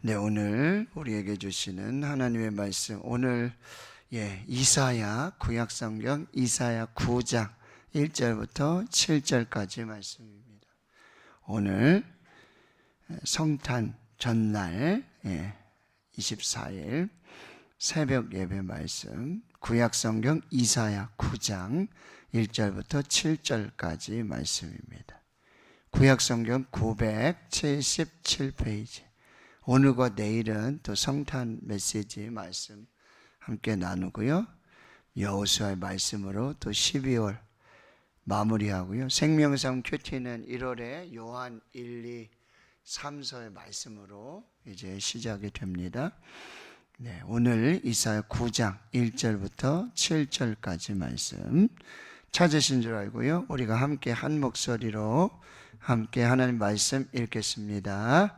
네, 오늘 우리에게 주시는 하나님의 말씀, 오늘 이사야 구약성경 이사야 9장 1절부터 7절까지 말씀입니다. 오늘 성탄 전날 24일 새벽 예배 말씀, 구약성경 이사야 9장 1절부터 7절까지 말씀입니다. 구약성경 977페이지. 오늘과 내일은 또 성탄 메시지 말씀 함께 나누고요. 여호수아의 말씀으로 또 12월 마무리하고요. 생명성 큐티는 1월에 요한 1, 2, 3서의 말씀으로 이제 시작이 됩니다. 네, 오늘 이사야 9장 1절부터 7절까지 말씀 찾으신 줄 알고요. 우리가 함께 한 목소리로 함께 하나님 말씀 읽겠습니다.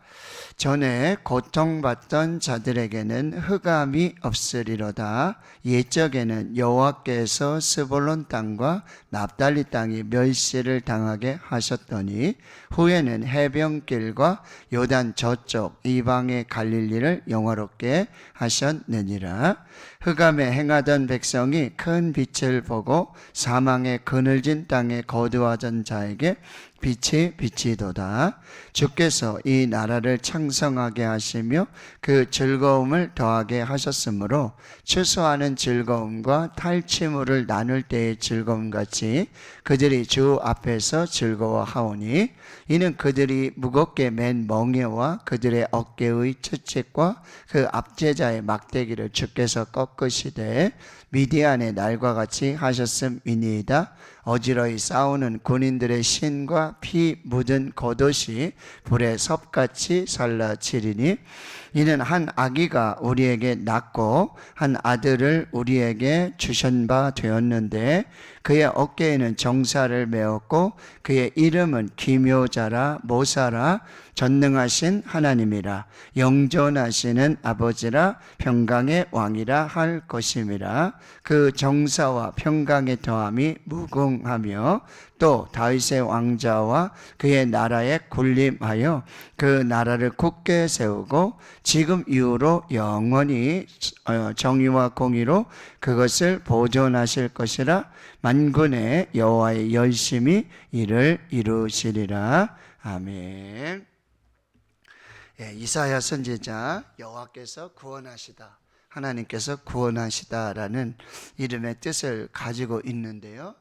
전에 고통받던 자들에게는 흑암이 없으리로다. 옛적에는 여호와께서 스불론 땅과 납달리 땅이 멸시를 당하게 하셨더니 후에는 해변길과 요단 저쪽 이방의 갈릴리를 영화롭게 하셨느니라. 흑암에 행하던 백성이 큰 빛을 보고 사망의 그늘진 땅에 거두어진 자에게 빛이 비치도다. 주께서 이 나라를 창성하게 하시며 그 즐거움을 더하게 하셨으므로 추수하는 즐거움과 탈취물을 나눌 때의 즐거움같이 그들이 주 앞에서 즐거워하오니 이는 그들이 무겁게 맨 멍에와 그들의 어깨의 채찍과 그 압제자의 막대기를 주께서 꺾으시되 미디안의 날과 같이 하셨음이니이다. 어지러이 싸우는 군인들의 신과 피 묻은 겉옷이 불에 섭같이 살라치리니 이는 한 아기가 우리에게 낳고 한 아들을 우리에게 주신 바 되었는데 그의 어깨에는 정사를 메었고 그의 이름은 기묘자라 모사라 전능하신 하나님이라 영존하시는 아버지라 평강의 왕이라 할 것임이라. 그 정사와 평강의 더함이 무궁하며 또 다윗의 왕자와 그의 나라에 군림하여 그 나라를 굳게 세우고 지금 이후로 영원히 정의와 공의로 그것을 보존하실 것이라. 만군의 여호와의 열심히 이를 이루시리라. 아멘. 이사야 선지자 여호와께서 구원하시다, 하나님께서 구원하시다라는 이름의 뜻을 가지고 있는데요.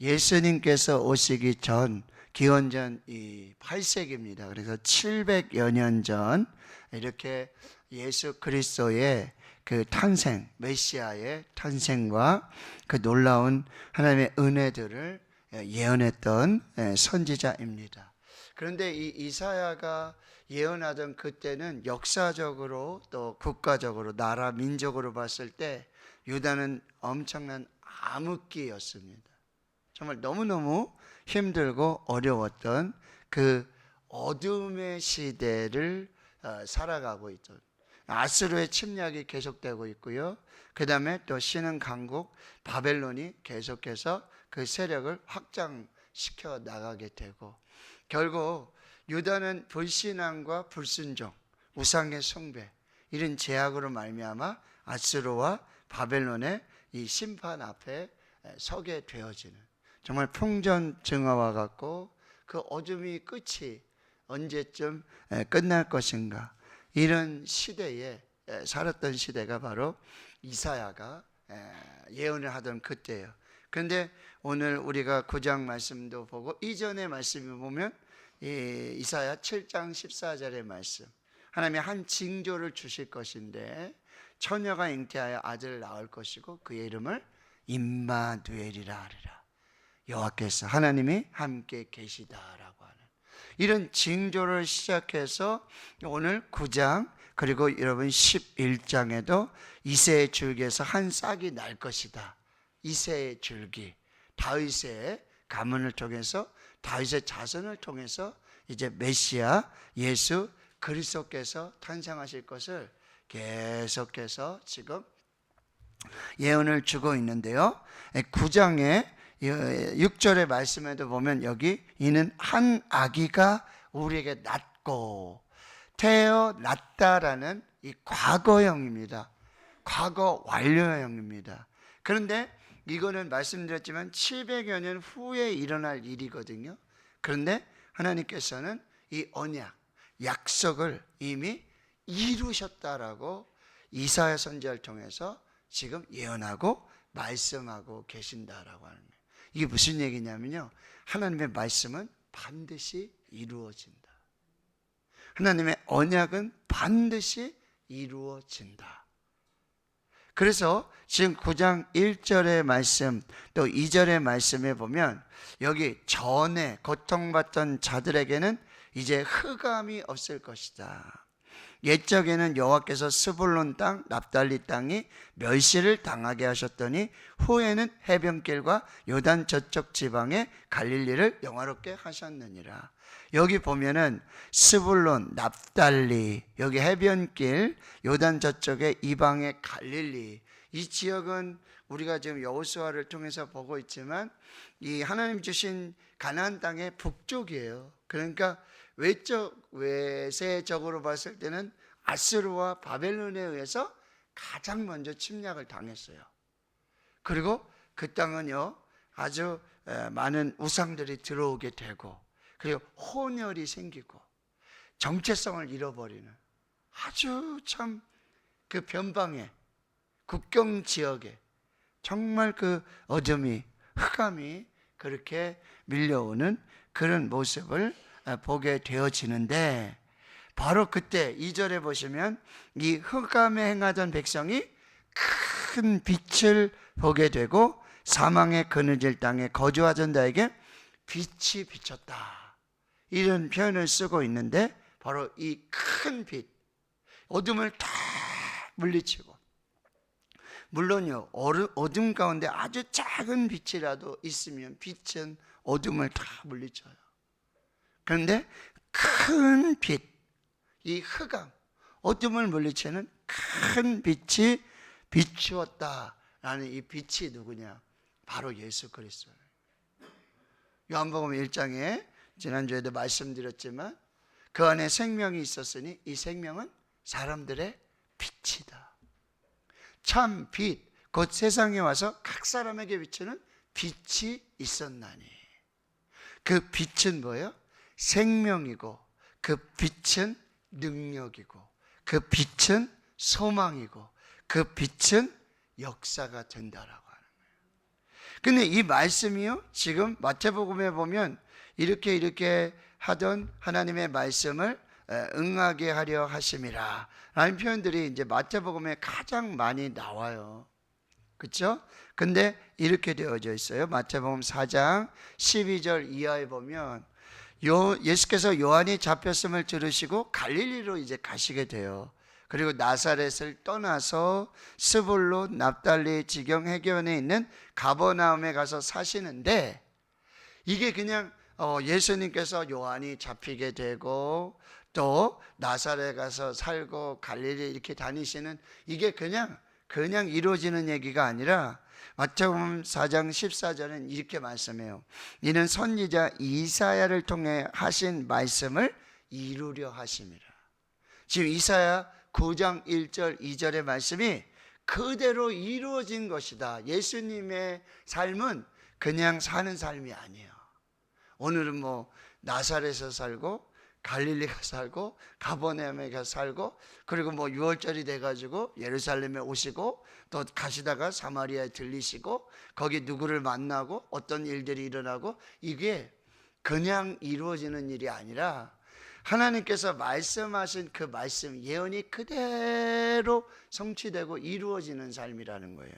예수님께서 오시기 전 기원전 8세기입니다. 그래서 700여 년 전 이렇게 예수 그리스도의 그 탄생, 메시아의 탄생과 그 놀라운 하나님의 은혜들을 예언했던 선지자입니다. 그런데 이 이사야가 예언하던 그때는 역사적으로 또 국가적으로 나라 민족으로 봤을 때 유다는 엄청난 암흑기였습니다. 정말 너무너무 힘들고 어려웠던 그 어둠의 시대를 살아가고 있던, 아수르의 침략이 계속되고 있고요. 그 다음에 또 신흥 강국 바벨론이 계속해서 그 세력을 확장시켜 나가게 되고, 결국 유다는 불신앙과 불순종, 우상의 숭배, 이런 제약으로 말미암아 아수르와 바벨론의 이 심판 앞에 서게 되어지는, 정말 풍전증오와 같고 그 어둠이 끝이 언제쯤 끝날 것인가, 이런 시대에 살았던 시대가 바로 이사야가 예언을 하던 그때예요. 그런데 오늘 우리가 9장 말씀도 보고 이전의 말씀을 보면 이사야 7장 14절의 말씀, 하나님이 한 징조를 주실 것인데 처녀가 잉태하여 아들을 낳을 것이고 그의 이름을 임마누엘이라 하리라. 여호와께서 하나님이 함께 계시다라고 하는 이런 징조를 시작해서 오늘 9장 그리고 여러분 11장에도 이새의 줄기에서 한 싹이 날 것이다. 이새의 줄기, 다윗의 가문을 통해서, 다윗의 자손을 통해서 이제 메시아 예수 그리스도께서 탄생하실 것을 계속해서 지금 예언을 주고 있는데요. 9장의 6절의 말씀에도 보면 여기 이는 한 아기가 우리에게 낳고 태어났다라는 이 과거형입니다. 과거 완료형입니다. 그런데 이거는 말씀드렸지만 700여 년 후에 일어날 일이거든요. 그런데 하나님께서는 이 언약, 약속을 이미 이루셨다라고 이사야 선지자를 통해서 지금 예언하고 말씀하고 계신다라고 하는 거예요. 이게 무슨 얘기냐면요, 하나님의 말씀은 반드시 이루어진다. 하나님의 언약은 반드시 이루어진다. 그래서 지금 9장 1절의 말씀 또 2절의 말씀에 보면 여기 전에 고통받던 자들에게는 이제 흑암이 없을 것이다. 옛적에는 여호와께서 스불론 땅, 납달리 땅이 멸시를 당하게 하셨더니 후에는 해변길과 요단 저쪽 지방의 갈릴리를 영화롭게 하셨느니라. 여기 보면은 스불론, 납달리, 여기 해변길, 요단 저쪽의 이방의 갈릴리, 이 지역은 우리가 지금 여호수아를 통해서 보고 있지만 이 하나님 주신 가나안 땅의 북쪽이에요. 그러니까 외세적으로 봤을 때는 아수르와 바벨론에 의해서 가장 먼저 침략을 당했어요. 그리고 그 땅은요, 아주 많은 우상들이 들어오게 되고, 그리고 혼혈이 생기고 정체성을 잃어버리는 아주 참 그 변방에, 국경 지역에 정말 그 어둠이, 흑암이 그렇게 밀려오는 그런 모습을 보게 되어지는데, 바로 그때 2절에 보시면 이 흑암에 행하던 백성이 큰 빛을 보게 되고 사망의 그늘질 땅에 거주하던 자에게 빛이 비쳤다, 이런 표현을 쓰고 있는데, 바로 이 큰 빛, 어둠을 다 물리치고, 물론요, 어둠 가운데 아주 작은 빛이라도 있으면 빛은 어둠을 다 물리쳐요. 그런데 큰 빛, 이 흑암, 어둠을 물리치는 큰 빛이 비추었다라는 이 빛이 누구냐? 바로 예수 그리스도예요. 요한복음 1장에 지난주에도 말씀드렸지만 그 안에 생명이 있었으니 이 생명은 사람들의 빛이다. 참 빛, 곧 세상에 와서 각 사람에게 비추는 빛이 있었나니. 그 빛은 뭐예요? 생명이고, 그 빛은 능력이고, 그 빛은 소망이고, 그 빛은 역사가 된다라고 하는 거예요. 근데 이 말씀이요, 지금 마태복음에 보면 이렇게 하던 하나님의 말씀을 응하게 하려 하심이라 라는 표현들이 이제 마태복음에 가장 많이 나와요. 그렇죠? 근데 이렇게 되어져 있어요. 마태복음 4장 12절 이하에 보면 예수께서 요한이 잡혔음을 들으시고 갈릴리로 이제 가시게 돼요. 그리고 나사렛을 떠나서 스불론, 납달리 지경 해변에 있는 가버나움에 가서 사시는데, 이게 그냥 예수님께서 요한이 잡히게 되고 또 나사렛에 가서 살고 갈릴리 이렇게 다니시는, 이게 그냥 이루어지는 얘기가 아니라 마태복음 4장 14절은 이렇게 말씀해요. 이는 선지자 이사야를 통해 하신 말씀을 이루려 하심이라. 지금 이사야 9장 1절 2절의 말씀이 그대로 이루어진 것이다. 예수님의 삶은 그냥 사는 삶이 아니에요. 오늘은 뭐 나사렛에서 살고 갈릴리 가서 살고 가버나움에 가서 살고, 그리고 뭐 6월절이 돼가지고 예루살렘에 오시고 또 가시다가 사마리아에 들리시고 거기 누구를 만나고 어떤 일들이 일어나고, 이게 그냥 이루어지는 일이 아니라 하나님께서 말씀하신 그 말씀, 예언이 그대로 성취되고 이루어지는 삶이라는 거예요.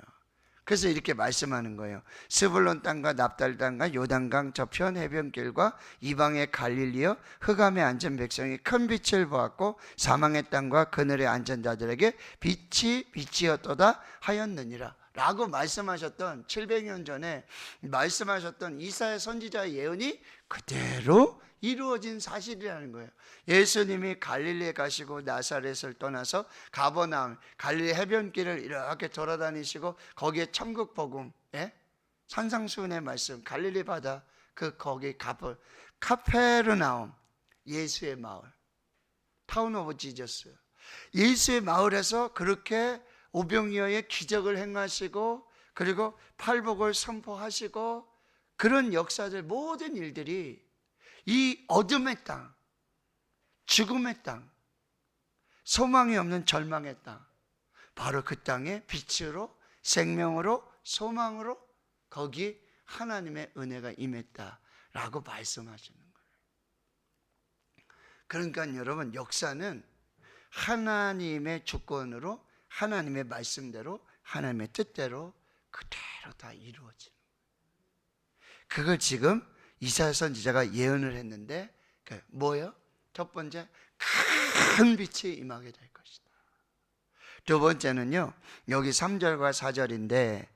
그래서 이렇게 말씀하는 거예요. 스불론 땅과 납달 땅과 요단강 저편 해변길과 이방의 갈릴리여, 흑암에 앉은 백성이 큰 빛을 보았고 사망의 땅과 그늘에 앉은 자들에게 빛이 빛이었도다 하였느니라 라고 말씀하셨던, 700년 전에 말씀하셨던 이사야 선지자의 예언이 그대로 이루어진 사실이라는 거예요. 예수님이 갈릴리에 가시고 나사렛을 떠나서 가버나움, 갈릴리 해변길을 이렇게 돌아다니시고 거기에 천국 복음, 산상수훈의 말씀, 갈릴리 바다, 거기 카페르나움, 예수의 마을, 타운 오브 지저스. 예수의 마을에서 그렇게 오병이어의 기적을 행하시고 그리고 팔복을 선포하시고 그런 역사들 모든 일들이 이 어둠의 땅, 죽음의 땅, 소망이 없는 절망의 땅, 바로 그 땅에 빛으로 생명으로 소망으로 거기 하나님의 은혜가 임했다라고 말씀하시는 거예요. 그러니까 여러분, 역사는 하나님의 주권으로 하나님의 말씀대로 하나님의 뜻대로 그대로 다 이루어지는 거예요. 그걸 지금 이사야 선지자가 예언을 했는데 뭐예요? 첫 번째, 큰 빛이 임하게 될 것이다. 두 번째는요, 여기 3절과 4절인데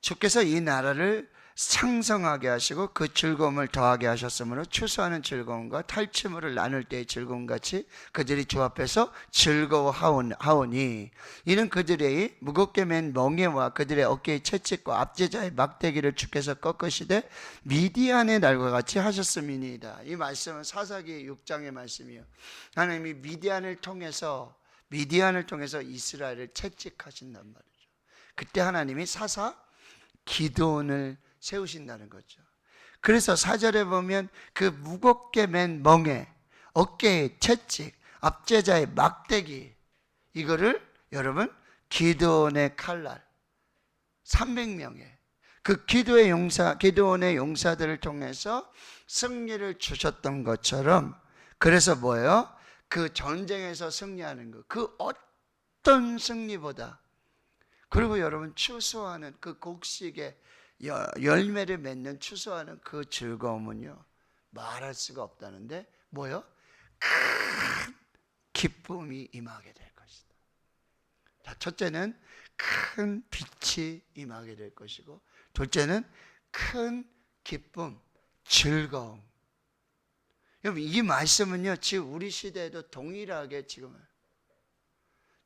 주께서 이 나라를 창성하게 하시고 그 즐거움을 더하게 하셨으므로 추수하는 즐거움과 탈취물을 나눌 때의 즐거움같이 그들이 주 앞에서 즐거워하오니 이는 그들의 무겁게 맨 멍에와 그들의 어깨의 채찍과 압제자의 막대기를 주께서 꺾으시되 미디안의 날과 같이 하셨음이니이다. 이 말씀은 사사기 6장의 말씀이에요. 하나님이 미디안을 통해서 이스라엘을 채찍하신단 말이죠. 그때 하나님이 사사 기드온을 세우신다는 거죠. 그래서 4절에 보면 그 무겁게 맨 멍에, 어깨에 채찍, 압제자의 막대기, 이거를 여러분 기드온의 칼날 300명의 그 기드온의 용사들을 통해서 승리를 주셨던 것처럼, 그래서 뭐예요? 그 전쟁에서 승리하는 것, 그 어떤 승리보다, 그리고 여러분 추수하는 그 곡식의 열매를 맺는 추수하는 그 즐거움은요 말할 수가 없다는데 뭐요? 큰 기쁨이 임하게 될 것이다. 자, 첫째는 큰 빛이 임하게 될 것이고, 둘째는 큰 기쁨, 즐거움. 여러분, 이 말씀은요 지금 우리 시대에도 동일하게 지금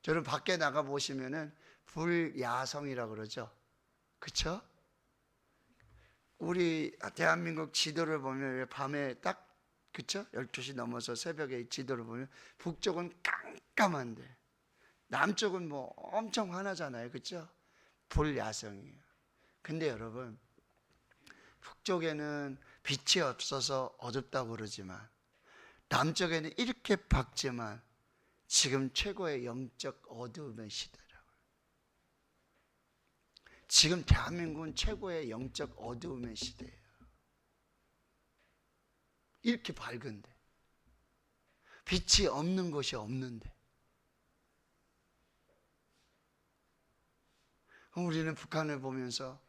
저는 밖에 나가 보시면은 불야성이라고 그러죠. 그렇죠? 우리 대한민국 지도를 보면 밤에 딱, 그렇죠? 12시 넘어서 새벽에 지도를 보면 북쪽은 깜깜한데 남쪽은 뭐 엄청 환하잖아요. 그렇죠? 불야성이에요. 근데 여러분, 북쪽에는 빛이 없어서 어둡다고 그러지만 남쪽에는 이렇게 밝지만 지금 최고의 영적 어두움의 시대라고요. 지금 대한민국은 최고의 영적 어두움의 시대예요. 이렇게 밝은데, 빛이 없는 곳이 없는데, 우리는 북한을 보면서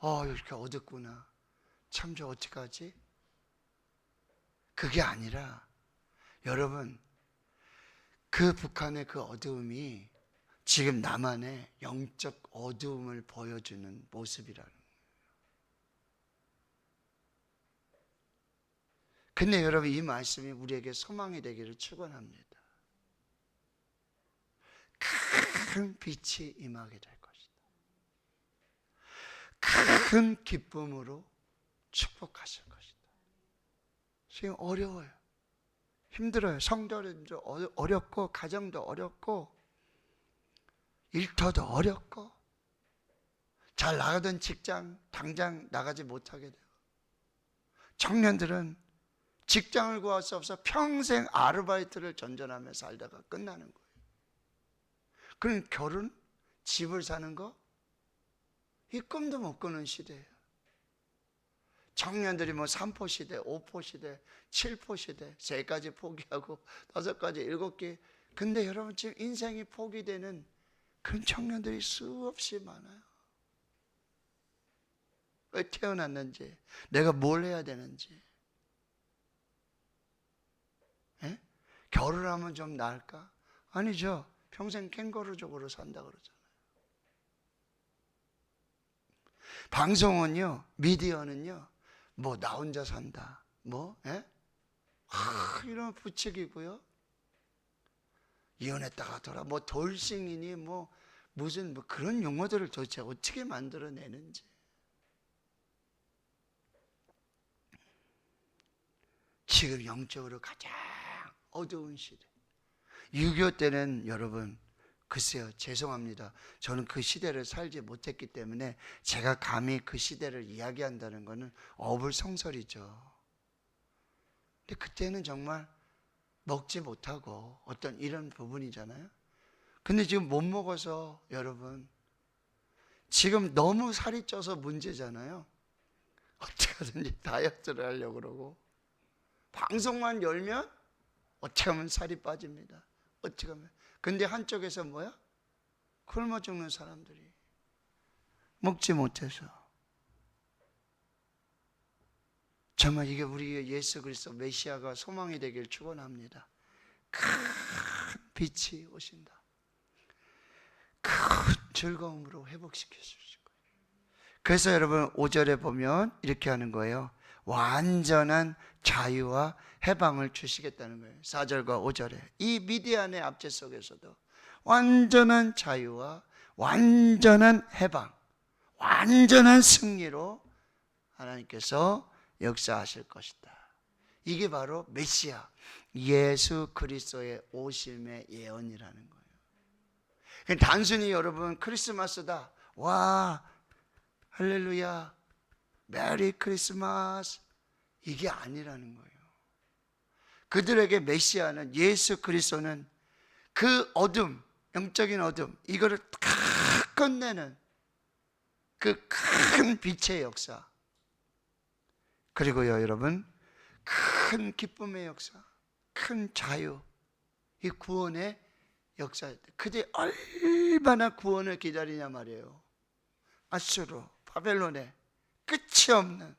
이렇게 어둡구나, 참 저 어떡하지? 그게 아니라 여러분, 그 북한의 그 어두움이 지금 남한의 영적 어두움을 보여주는 모습이라는 거예요. 근데 여러분, 이 말씀이 우리에게 소망이 되기를 축원합니다. 큰 빛이 임하게 될 것이다. 큰 기쁨으로 축복하실 것이다. 지금 어려워요. 힘들어요. 성도도 어렵고 가정도 어렵고 일터도 어렵고 잘 나가던 직장 당장 나가지 못하게 되고, 청년들은 직장을 구할 수 없어 평생 아르바이트를 전전하며 살다가 끝나는 거예요. 그럼 결혼, 집을 사는 거, 이 꿈도 못 꾸는 시대예요. 청년들이 뭐 3포 시대, 5포 시대, 7포 시대, 3가지 포기하고 5가지, 7개. 근데 여러분, 지금 인생이 포기되는 그런 청년들이 수없이 많아요. 왜 태어났는지, 내가 뭘 해야 되는지. 에? 결혼하면 좀 나을까? 아니죠. 평생 캥거루족으로 산다 그러잖아요. 방송은요, 미디어는요, 뭐 나 혼자 산다, 뭐 이런 부칙이고요. 이혼했다가 돌아, 뭐 돌싱이니 뭐 무슨 뭐 그런 용어들을 도대체 어떻게 만들어내는지. 지금 영적으로 가장 어두운 시대, 6.25 때는 여러분, 글쎄요, 죄송합니다. 저는 그 시대를 살지 못했기 때문에 제가 감히 그 시대를 이야기한다는 것은 어불성설이죠. 근데 그때는 정말 먹지 못하고 어떤 이런 부분이잖아요. 근데 지금 못 먹어서 여러분, 지금 너무 살이 쪄서 문제잖아요. 어떻게든지 다이어트를 하려고 그러고, 방송만 열면 어떻게 하면 살이 빠집니다. 어떻게 하면. 근데 한쪽에서 뭐야? 굶어 죽는 사람들이 먹지 못해서. 정말 이게 우리 예수 그리스도 메시아가 소망이 되길 축원합니다. 큰 빛이 오신다. 큰 즐거움으로 회복시켜 주실 거예요. 그래서 여러분 5절에 보면 이렇게 하는 거예요. 완전한 자유와 해방을 주시겠다는 거예요. 4절과 5절에 이 미디안의 압제 속에서도 완전한 자유와 완전한 해방, 완전한 승리로 하나님께서 역사하실 것이다. 이게 바로 메시아 예수 그리스도의 오심의 예언이라는 거예요. 단순히 여러분 크리스마스다, 와 할렐루야 메리 크리스마스, 이게 아니라는 거예요. 그들에게 메시아는, 예수 그리스도는 그 어둠, 영적인 어둠, 이거를 다 끝내는 그 큰 빛의 역사, 그리고요 여러분 큰 기쁨의 역사, 큰 자유, 이 구원의 역사였다. 그들이 얼마나 구원을 기다리냐 말이에요. 아수르, 바벨론의 끝이 없는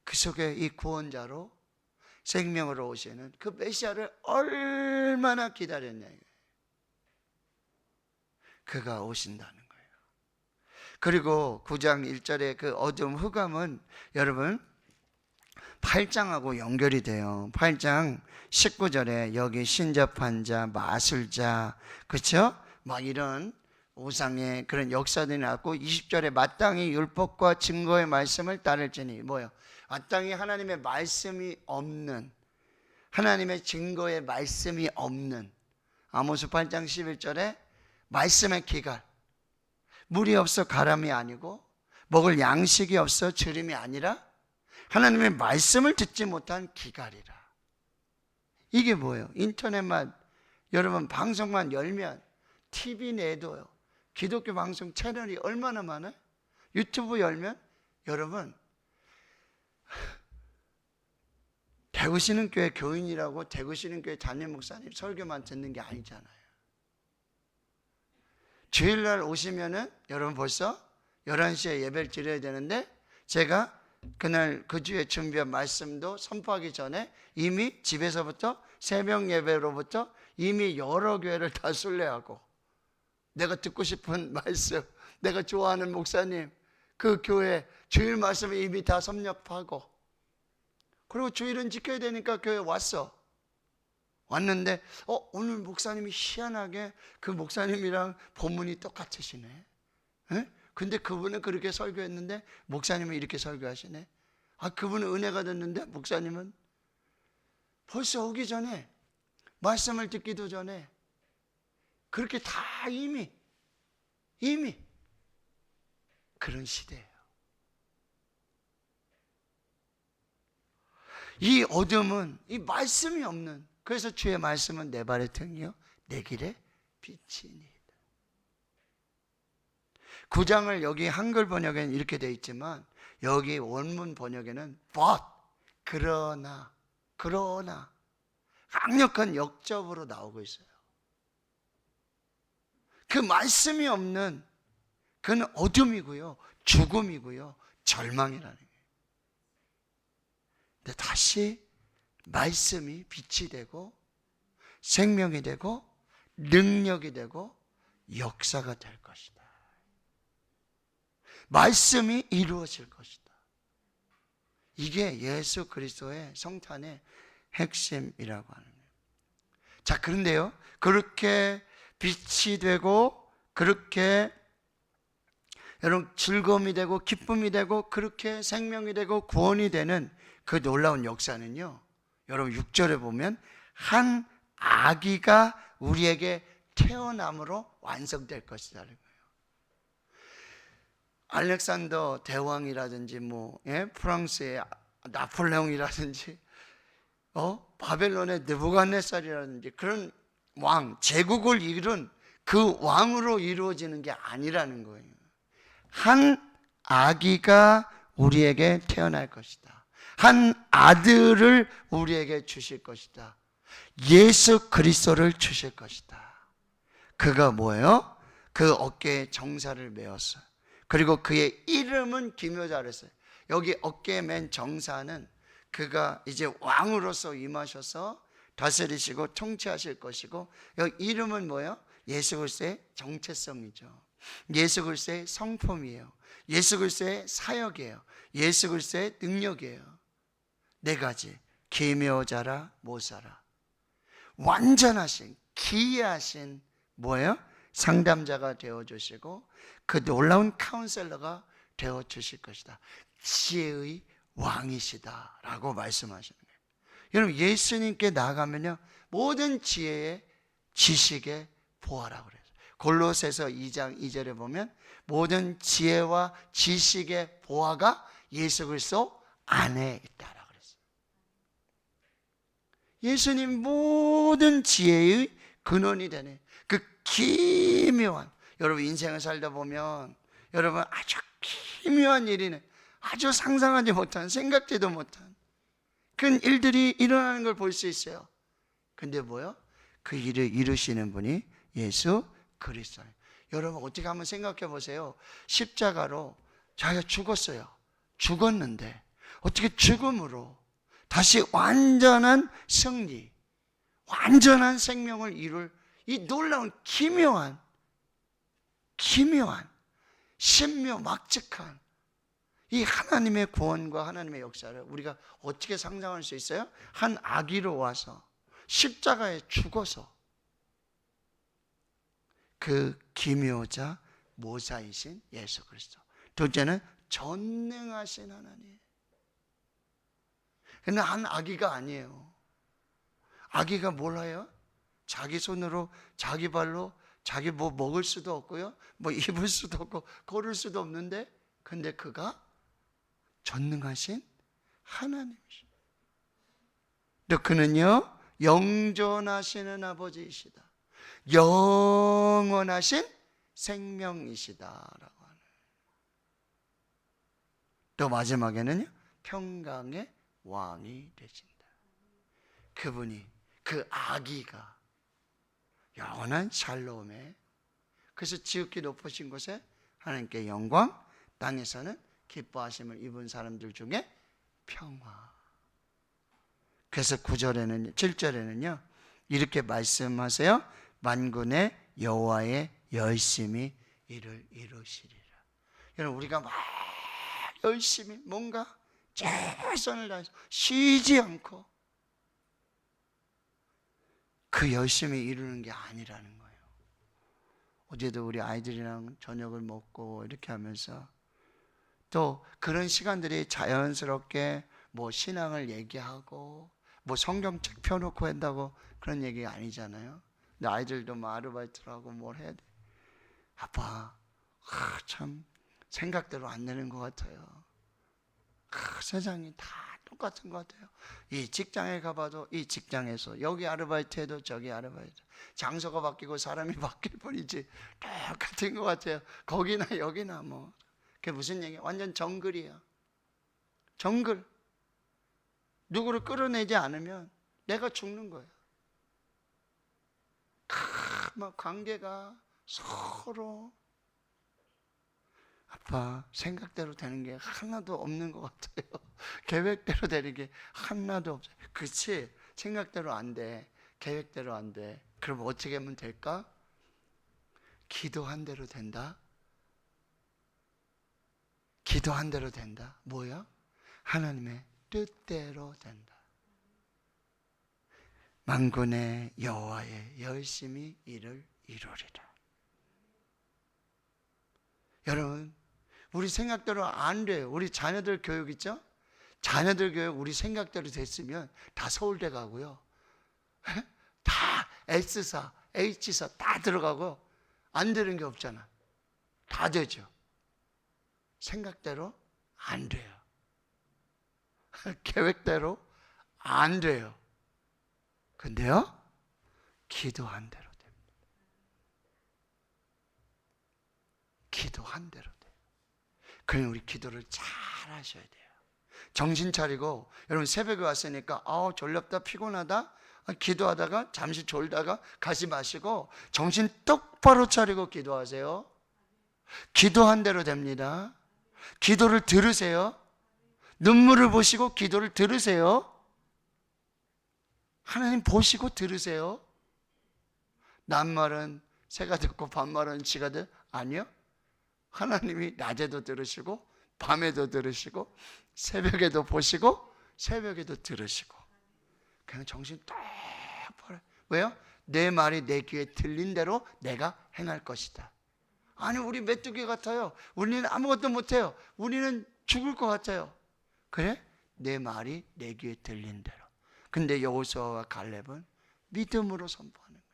그 속에 이 구원자로 생명으로 오시는 그 메시아를 얼마나 기다렸냐. 그가 오신다는 거예요. 그리고 9장 1절의 그 어둠 흑암은 여러분 8장하고 연결이 돼요. 8장 19절에 여기 신접한 자, 마술자, 그렇죠? 막 이런 우상의 그런 역사들이 나왔고, 20절에 마땅히 율법과 증거의 말씀을 따를지니, 뭐요? 마땅히 하나님의 말씀이 없는, 하나님의 증거의 말씀이 없는, 아모스 8장 11절에 말씀의 기갈, 물이 없어 가람이 아니고 먹을 양식이 없어 주림이 아니라 하나님의 말씀을 듣지 못한 기갈이라. 이게 뭐예요? 인터넷만, 여러분 방송만 열면, TV 내도요, 기독교 방송 채널이 얼마나 많아요? 유튜브 열면 여러분 대구시는 교회 교인이라고 대구시는 교회 담임 목사님 설교만 듣는 게 아니잖아요. 주일날 오시면은 여러분 벌써 11시에 예배를 드려야 되는데, 제가 그날 그 주에 준비한 말씀도 선포하기 전에 이미 집에서부터 새벽 예배로부터 이미 여러 교회를 다 순례하고, 내가 듣고 싶은 말씀, 내가 좋아하는 목사님 그 교회 주일 말씀을 이미 다 섭렵하고, 그리고 주일은 지켜야 되니까 교회 왔는데 오늘 목사님이 희한하게 그 목사님이랑 본문이 똑같으시네. 에? 근데 그분은 그렇게 설교했는데 목사님은 이렇게 설교하시네. 그분은 은혜가 됐는데 목사님은 벌써 오기 전에, 말씀을 듣기도 전에 그렇게 다 이미 그런 시대예요. 이 어둠은 이 말씀이 없는, 그래서 주의 말씀은 내 발의 등이요 내 길의 빛이니이다. 9장을 여기 한글 번역에는 이렇게 되어 있지만 여기 원문 번역에는 but, 그러나 강력한 역접으로 나오고 있어요. 그 말씀이 없는 그는 어둠이고요, 죽음이고요, 절망이라는 거예요. 근데 다시 말씀이 빛이 되고 생명이 되고 능력이 되고 역사가 될 것이다. 말씀이 이루어질 것이다. 이게 예수 그리스도의 성탄의 핵심이라고 하는 거예요. 자, 그런데요, 그렇게 빛이 되고 그렇게 여러분 즐거움이 되고 기쁨이 되고 그렇게 생명이 되고 구원이 되는 그 놀라운 역사는요, 여러분 6절에 보면 한 아기가 우리에게 태어남으로 완성될 것이라는 거예요. 알렉산더 대왕이라든지 프랑스의 나폴레옹이라든지 바벨론의 느부갓네살이라든지 그런 왕, 제국을 이룬 그 왕으로 이루어지는 게 아니라는 거예요. 한 아기가 우리에게 태어날 것이다. 한 아들을 우리에게 주실 것이다. 예수 그리스도를 주실 것이다. 그가 뭐예요? 그 어깨에 정사를 메었어요. 그리고 그의 이름은 기묘자 그랬어요. 여기 어깨에 맨 정사는 그가 이제 왕으로서 임하셔서 다스리시고 통치하실 것이고, 여기 이름은 뭐예요? 예수 그리스도의 정체성이죠. 예수 그리스도의 성품이에요. 예수 그리스도의 사역이에요. 예수 그리스도의 능력이에요. 네 가지. 기묘자라 모사라. 완전하신 기이하신 뭐예요? 상담자가 되어주시고 그 놀라운 카운셀러가 되어주실 것이다. 지혜의 왕이시다 라고 말씀하시는 거예요. 여러분, 예수님께 나아가면요 모든 지혜의 지식의 보아라고 그래요. 골로새서 2장 2절에 보면 모든 지혜와 지식의 보아가 예수 그리스도 안에 있다라고 그랬어요. 예수님 모든 지혜의 근원이 되네. 그 기묘한, 여러분 인생을 살다 보면 여러분 아주 기묘한 일이네. 아주 상상하지 못한, 생각지도 못한 그 일들이 일어나는 걸 볼 수 있어요. 근데 뭐요? 그 일을 이루시는 분이 예수 그리스도예요. 여러분 어떻게 한번 생각해 보세요. 십자가로 자기가 죽었어요. 죽었는데 어떻게 죽음으로 다시 완전한 승리, 완전한 생명을 이룰 이 놀라운 기묘한 신묘막측한 이 하나님의 구원과 하나님의 역사를 우리가 어떻게 상상할 수 있어요? 한 아기로 와서 십자가에 죽어서 그 기묘자 모사이신 예수 그리스도. 둘째는 전능하신 하나님. 근데 한 아기가 아니에요. 아기가 뭘 해요? 자기 손으로 자기 발로 자기 뭐 먹을 수도 없고요, 뭐 입을 수도 없고 걸을 수도 없는데, 근데 그가 전능하신 하나님이시다. 또 그는요 영존하시는 아버지이시다. 영원하신 생명이시다라고 하는. 또 마지막에는요 평강의 왕이 되신다. 그분이, 그 아기가 영원한 샬롬에, 그래서 지극히 높으신 곳에 하나님께 영광, 땅에서는 기뻐하심을 입은 사람들 중에 평화. 그래서 7절에는요 이렇게 말씀하세요. 만군의 여호와의 열심히 이를 이루시리라. 여러분 우리가 막 열심히 뭔가 최선을 다해서 쉬지 않고 그 열심히 이루는 게 아니라는 거예요. 어제도 우리 아이들이랑 저녁을 먹고 이렇게 하면서 또 그런 시간들이 자연스럽게 뭐 신앙을 얘기하고 뭐 성경책 펴놓고 한다고 그런 얘기가 아니잖아요. 근데 아이들도 뭐 아르바이트를 하고 뭘 해야 돼. 아빠, 참 생각대로 안 되는 것 같아요. 세상이 다 똑같은 것 같아요. 이 직장에 가봐도 이 직장에서 여기 아르바이트 해도 저기 아르바이트, 장소가 바뀌고 사람이 바뀔 뿐이지 똑같은 것 같아요. 거기나 여기나 뭐. 그게 무슨 얘기야? 완전 정글이야. 정글. 누구를 끌어내지 않으면 내가 죽는 거야. 막 관계가 서로 아빠 생각대로 되는 게 하나도 없는 것 같아요. 계획대로 되는 게 하나도 없어요. 그렇지? 생각대로 안 돼. 계획대로 안 돼. 그럼 어떻게 하면 될까? 기도한 대로 된다. 기도한 대로 된다. 뭐야? 하나님의 뜻대로 된다. 만군의 여호와의 열심히 이를 이루리라. 여러분 우리 생각대로 안 돼요. 우리 자녀들 교육 있죠? 자녀들 교육 우리 생각대로 됐으면 다 서울대 가고요, 다 S사, H사 다 들어가고 안 되는 게 없잖아. 다 되죠. 생각대로 안 돼요. 계획대로 안 돼요. 근데요, 기도한 대로 됩니다. 기도한 대로 돼요. 그럼 우리 기도를 잘 하셔야 돼요. 정신 차리고, 여러분 새벽에 왔으니까 졸렵다 피곤하다 기도하다가 잠시 졸다가 가지 마시고 정신 똑바로 차리고 기도하세요. 기도한 대로 됩니다. 기도를 들으세요. 눈물을 보시고 기도를 들으세요. 하나님 보시고 들으세요. 낮말은 새가 듣고 밤말은 쥐가 듣? 아니요. 하나님이 낮에도 들으시고 밤에도 들으시고 새벽에도 보시고 새벽에도 들으시고, 그냥 정신 똑바로. 왜요? 내 말이 내 귀에 들린 대로 내가 행할 것이다. 아니, 우리 메뚜기 같아요. 우리는 아무것도 못해요. 우리는 죽을 것 같아요. 그래? 내 말이 내 귀에 들린 대로. 근데 여호수아와 갈렙은 믿음으로 선포하는 거예요.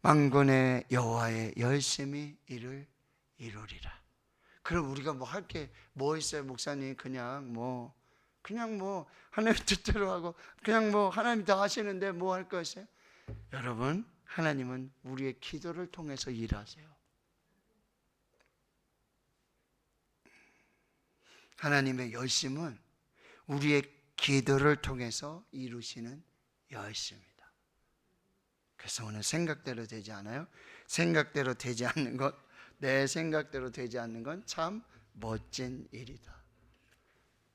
만군의 여호와의 열심히 이를 이루리라. 그럼 우리가 뭐 할 게 뭐 있어요, 목사님? 그냥 뭐 하나님 뜻대로 하고 그냥 뭐 하나님 다 하시는데 뭐 할 거 있어요? 여러분, 하나님은 우리의 기도를 통해서 일하세요. 하나님의 열심은 우리의 기도를 통해서 이루시는 열심입니다. 그래서 오늘 생각대로 되지 않아요? 생각대로 되지 않는 것, 내 생각대로 되지 않는 건 참 멋진 일이다.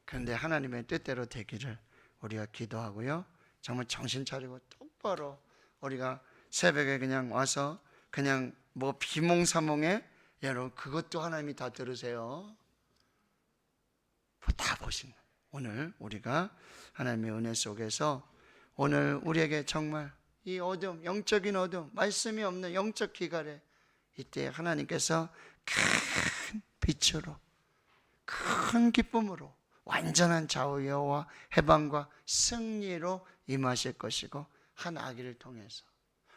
그런데 하나님의 뜻대로 되기를 우리가 기도하고요, 정말 정신 차리고 똑바로 우리가 새벽에 그냥 와서 그냥 뭐 비몽사몽에, 여러분 그것도 하나님이 다 들으세요. 다 보시는. 오늘 우리가 하나님의 은혜 속에서 오늘 우리에게 정말 이 어둠, 영적인 어둠, 말씀이 없는 영적 기갈에 이때 하나님께서 큰 빛으로, 큰 기쁨으로, 완전한 좌우여와 해방과 승리로 임하실 것이고, 한 아기를 통해서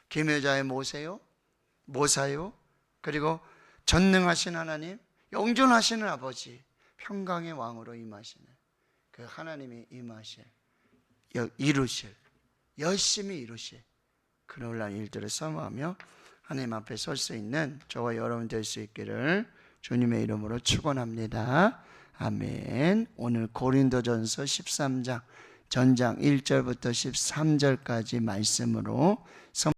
기묘자의 모사요, 그리고 전능하신 하나님, 영존하시는 아버지, 평강의 왕으로 임하시는 그 하나님이 임하실, 이루실, 열심히 이루실 그 놀라운 일들을 사모하며 하나님 앞에 설 수 있는 저와 여러분 될 수 있기를 주님의 이름으로 축원합니다. 아멘. 오늘 고린도전서 13장 전장 1절부터 13절까지 말씀으로